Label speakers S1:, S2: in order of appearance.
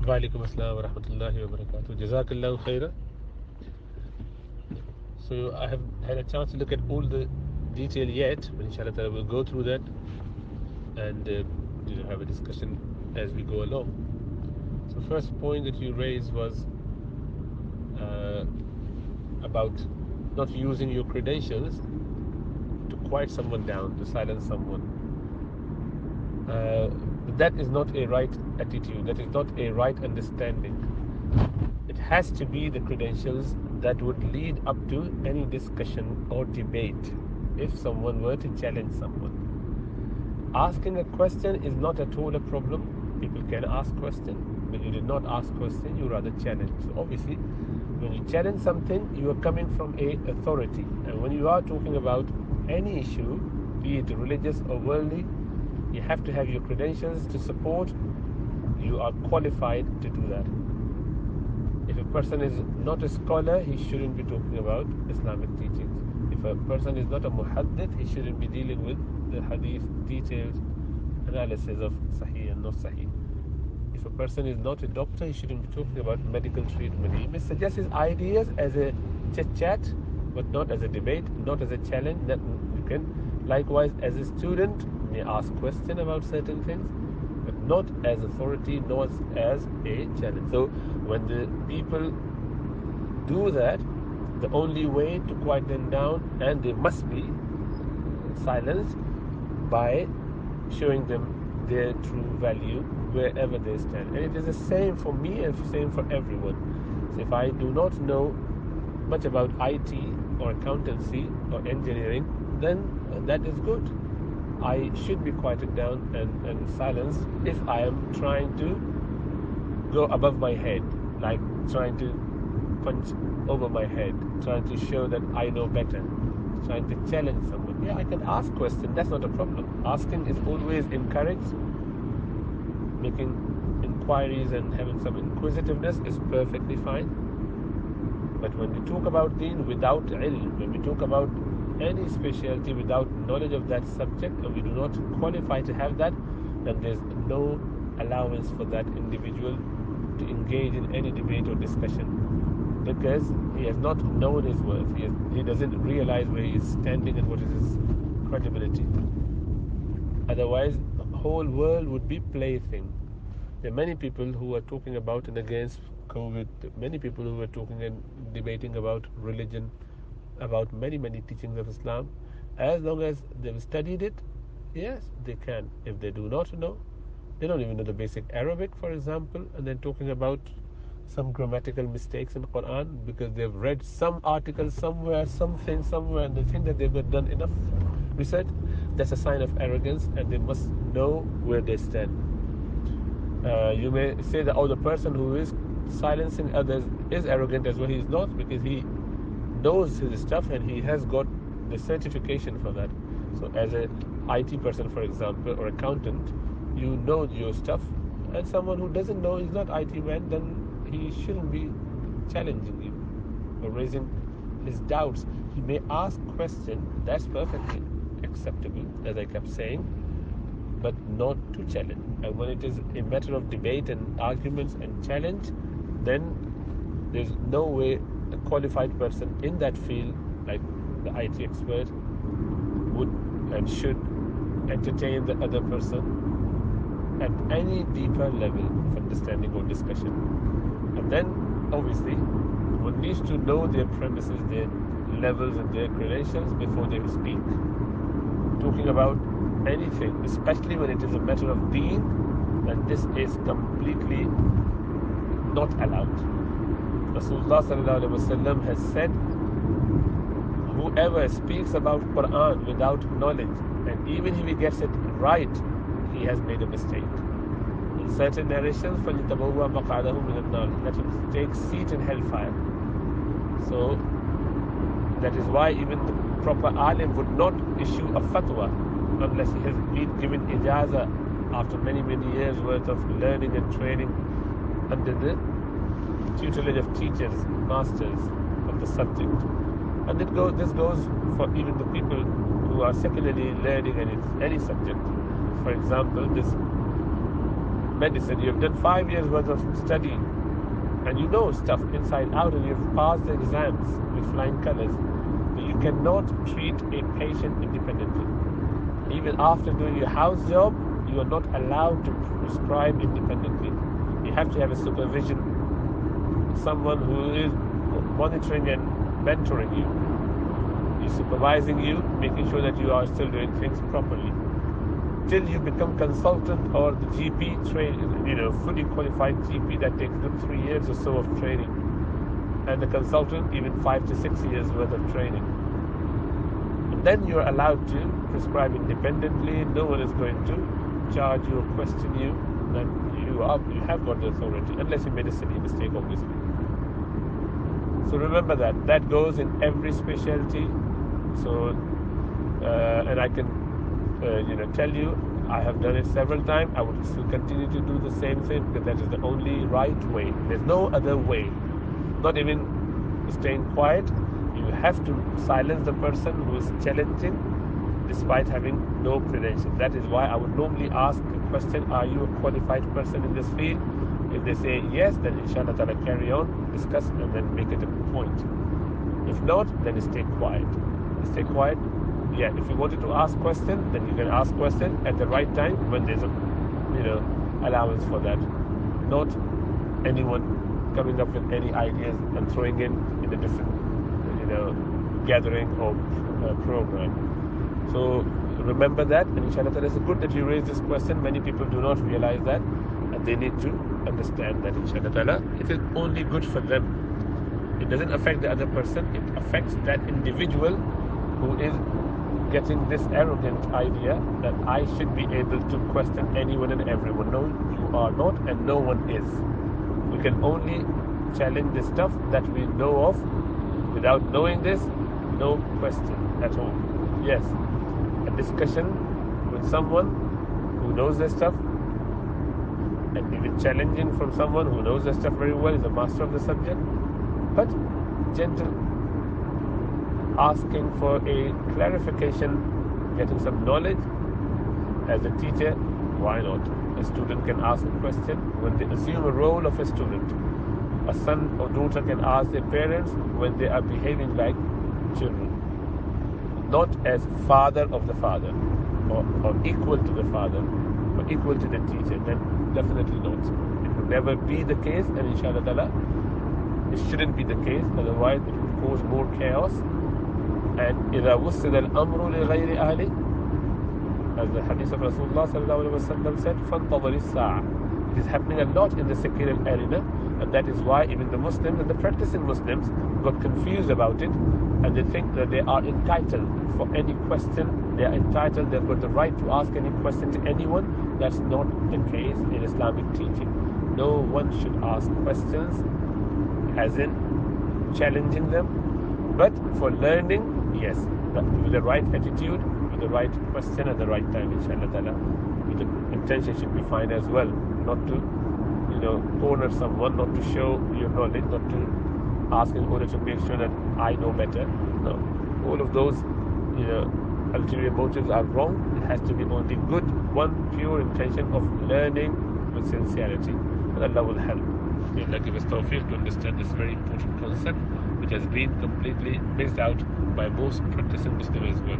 S1: Walaikum assalam wa rahmatullahi wa barakatuh. Jazakallahu khaira. So I have had a chance to look at all the detail yet, but inshallah ta'ala we'll go through that and have a discussion as we go along. So first point that you raised was uh, about not using your credentials to quiet someone down, to silence someone. Uh, that is not a right attitude. That is not a right understanding. It has to be the credentials that would lead up to any discussion or debate if someone were to challenge someone. Asking a question is not at all a problem. People can ask questions, but you did not ask question, you rather challenge. So obviously, when you challenge something, you are coming from a authority. And when you are talking about any issue, be it religious or worldly, you have to have your credentials to support. You are qualified to do that. If a person is not a scholar, he shouldn't be talking about Islamic teachings. If a person is not a muhaddith, he shouldn't be dealing with the hadith detailed analysis of sahih and not sahih. If a person is not a doctor, he shouldn't be talking about medical treatment. He may suggest his ideas as a chit-chat, but not as a debate, not as a challenge. That you can, likewise, as a student, may ask questions about certain things, but not as authority, not as a challenge. So when the people do that, the only way to quiet them down, and they must be silenced, by showing them their true value wherever they stand. And it is the same for me and the same for everyone. So if I do not know much about IT or accountancy or engineering, then that is good. I should be quieted down and silenced if I am trying to go above my head, like trying to punch over my head, trying to show that I know better, trying to challenge someone. Yeah, I can ask questions, that's not a problem. Asking is always encouraged. Making inquiries and having some inquisitiveness is perfectly fine. But when we talk about deen without ilm, when we talk about any specialty without knowledge of that subject, and we do not qualify to have that, then there's no allowance for that individual to engage in any debate or discussion, because he has not known his worth. He doesn't realize where he is standing and what is his credibility. Otherwise, the whole world would be plaything. There are many people who are talking about and against COVID, many people who are talking and debating about religion, about many teachings of Islam. As long as they've studied it, yes, they can. If they do not know, they don't even know the basic Arabic, for example, and then talking about some grammatical mistakes in the Quran because they've read some article somewhere, something somewhere, and they think that they've done enough research, that's a sign of arrogance, and they must know where they stand. You may say that, oh, the person who is silencing others is arrogant as well. He is not, because he knows his stuff and he has got the certification for that. So as a IT person, for example, or accountant, you know your stuff, and someone who doesn't know, is not IT man, then he shouldn't be challenging you or raising his doubts. He may ask questions, that's perfectly acceptable, as I kept saying, but not to challenge. And when it is a matter of debate and arguments and challenge, then there's no way a qualified person in that field, like the IT expert, would and should entertain the other person at any deeper level of understanding or discussion. And then, obviously, one needs to know their premises, their levels and their credentials before they speak. Talking about anything, especially when it is a matter of deen, then this is completely not allowed. Rasulullah sallallahu alaihi wasallam has said, whoever speaks about Quran without knowledge, and even if he gets it right, he has made a mistake. In certain narrations, فَلْيَتَبَوَّأْ مَقْعَدَهُ مِنَ النَّارِ, let him take seat in hellfire. So that is why even the proper alim would not issue a fatwa unless he has been given ijaza after many years worth of learning and training under the tutelage of teachers, masters of the subject. And this goes for even the people who are secularly learning any subject. For example, this medicine, you've done 5 years worth of studying, and you know stuff inside out, and you've passed the exams with flying colors. You cannot treat a patient independently. Even after doing your house job, you are not allowed to prescribe independently. You have to have a supervision, someone who is monitoring and mentoring you. He's supervising you, making sure that you are still doing things properly. Till you become consultant or the GP fully qualified GP, that takes good 3 years or so of training. And the consultant, even 5 to 6 years worth of training. And then you're allowed to prescribe independently. No one is going to charge you or question you. Then you have got the authority, unless you made a silly mistake, obviously. So remember that. That goes in every specialty. So, and I can, tell you, I have done it several times. I would still continue to do the same thing, because that is the only right way. There's no other way. Not even staying quiet. You have to silence the person who is challenging, despite having no credentials. That is why I would normally ask the question, are you a qualified person in this field? If they say yes, then inshallah ta'ala carry on, discuss, and then make it a point. If not, then stay quiet. Stay quiet. Yeah, if you wanted to ask question, then you can ask question at the right time when there's a allowance for that. Not anyone coming up with any ideas and throwing in a different gathering or program. So remember that, and inshallah ta'ala, it's good that you raised this question. Many people do not realize that, and they need to understand that inshallah ta'ala it is only good for them. It doesn't affect the other person, it affects that individual who is getting this arrogant idea that I should be able to question anyone and everyone. No, you are not, and no one is. We can only challenge the stuff that we know of. Without knowing this, no question at all. Yes, a discussion with someone who knows their stuff, and even challenging from someone who knows their stuff very well, is a master of the subject, but gentle, asking for a clarification, getting some knowledge. As a teacher, why not? A student can ask a question when they assume a role of a student. A son or daughter can ask their parents when they are behaving like children, not as father of the father or equal to the father or equal to the teacher. Then definitely not. It would never be the case, and inshallah ta'ala it shouldn't be the case. Otherwise it would cause more chaos. And إذا وصل الأمر لغير أهله, as the hadith of Rasulullah sallallahu alaihi wasallam said, فانتظر الساعة. It is happening a lot in the secular arena, and that is why even the Muslims and the practicing Muslims got confused about it, and they think that they are entitled for any question. They are entitled, they've got the right to ask any question to anyone. That's not the case in Islamic teaching. No one should ask questions as in challenging them, but for learning, yes, but with the right attitude, with the right question at the right time, inshallah ta'ala. The intention should be fine as well, not to corner someone, not to show your knowledge, not to ask in order to make sure that I know better. No, all of those ulterior motives are wrong. It has to be only good, one pure intention of learning with sincerity, and Allah will help. May Allah give us tawfiq to understand this very important concept, which has been completely missed out by most practicing Muslims as well.